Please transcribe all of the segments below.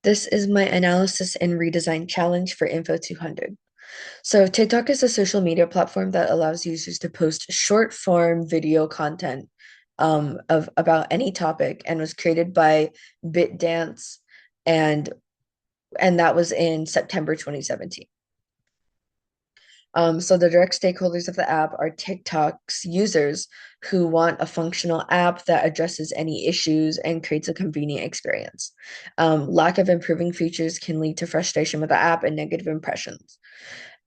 This is my analysis and redesign challenge for Info 200. So, TikTok is a social media platform that allows users to post short form video content of about any topic and was created by BitDance and and that was in September 2017. So the direct stakeholders of the app are TikTok's users who want a functional app that addresses any issues and creates a convenient experience. Lack of improving features can lead to frustration with the app and negative impressions.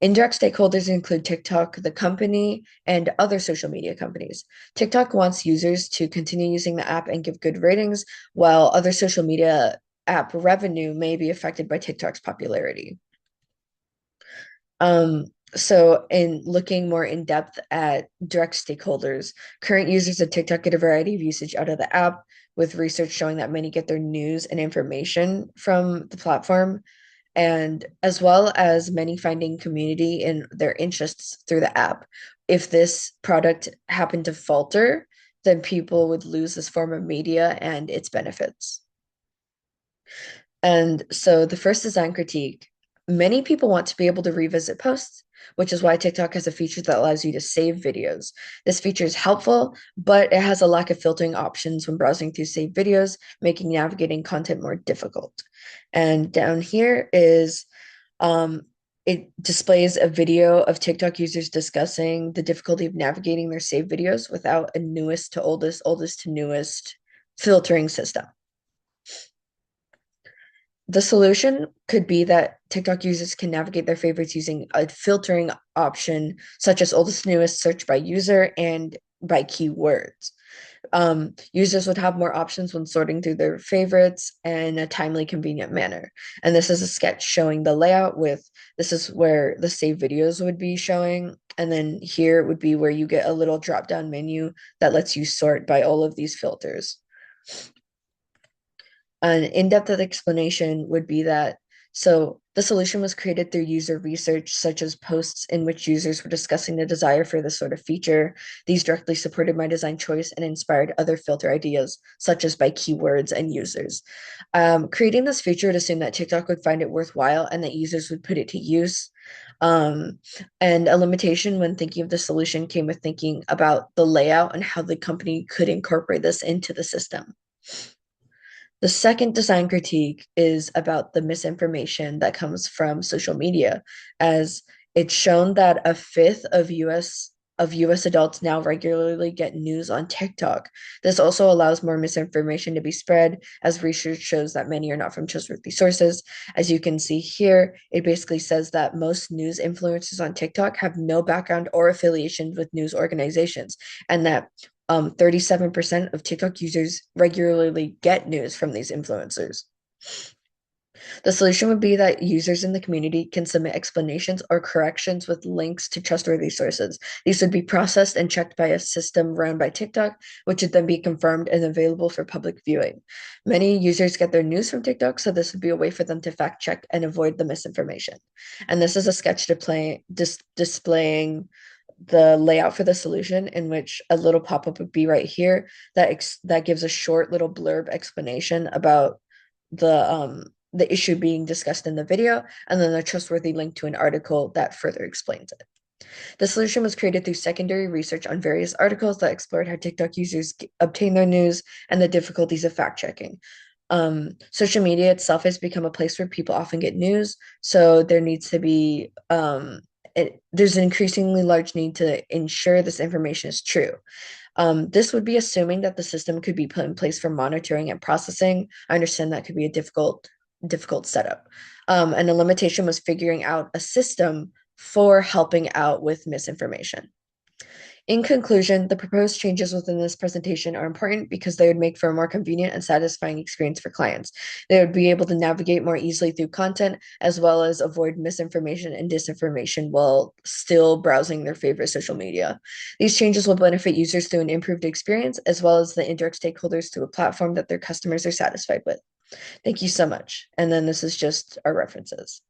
Indirect stakeholders include TikTok, the company, and other social media companies. TikTok wants users to continue using the app and give good ratings, while other social media app revenue may be affected by TikTok's popularity. Um, so in looking more in depth at direct stakeholders, current users of TikTok get a variety of usage out of the app, with research showing that many get their news and information from the platform, and as well as many finding community in their interests through the app. If this product happened to falter, then people would lose this form of media and its benefits. And so the first design critique, many people want to be able to revisit posts, which is why TikTok has a feature that allows you to save videos. This feature is helpful, but it has a lack of filtering options when browsing through saved videos, making navigating content more difficult. And down here is it displays a video of TikTok users discussing the difficulty of navigating their saved videos without a newest to oldest, oldest to newest filtering system. The solution could be that TikTok users can navigate their favorites using a filtering option, such as oldest, newest, search by user, and by keywords. Users would have more options when sorting through their favorites in a timely, convenient manner. And this is a sketch showing the layout with this is where the saved videos would be showing. And then here would be where you get a little drop down menu that lets you sort by all of these filters. An in-depth explanation would be that the solution was created through user research, such as posts in which users were discussing the desire for this sort of feature. These directly supported my design choice and inspired other filter ideas, such as by keywords and users. Creating this feature would assume that TikTok would find it worthwhile and that users would put it to use. Um, and a limitation when thinking of the solution came with thinking about the layout and how the company could incorporate this into the system. The second design critique is about the misinformation that comes from social media, as it's shown that a fifth of US adults now regularly get news on TikTok. This also allows more misinformation to be spread, as research shows that many are not from trustworthy sources. As you can see here, it basically says that most news influencers on TikTok have no background or affiliation with news organizations, and that 37% of TikTok users regularly get news from these influencers. The solution would be that users in the community can submit explanations or corrections with links to trustworthy sources. These would be processed and checked by a system run by TikTok, which would then be confirmed and available for public viewing. Many users get their news from TikTok, so this would be a way for them to fact check and avoid the misinformation. And this is a sketch displaying the layout for the solution, in which a little pop-up would be right here that gives a short little blurb explanation about the issue being discussed in the video, and then a trustworthy link to an article that further explains it. The solution was created through secondary research on various articles that explored how TikTok users obtain their news and the difficulties of fact checking. Social media itself has become a place where people often get news, so there needs to be there's an increasingly large need to ensure this information is true. This would be assuming that the system could be put in place for monitoring and processing. I understand that could be a difficult setup. And the limitation was figuring out a system for helping out with misinformation. In conclusion, the proposed changes within this presentation are important because they would make for a more convenient and satisfying experience for clients. They would be able to navigate more easily through content, as well as avoid misinformation and disinformation while still browsing their favorite social media. These changes will benefit users through an improved experience, as well as the indirect stakeholders through a platform that their customers are satisfied with. Thank you so much. And then this is just our references.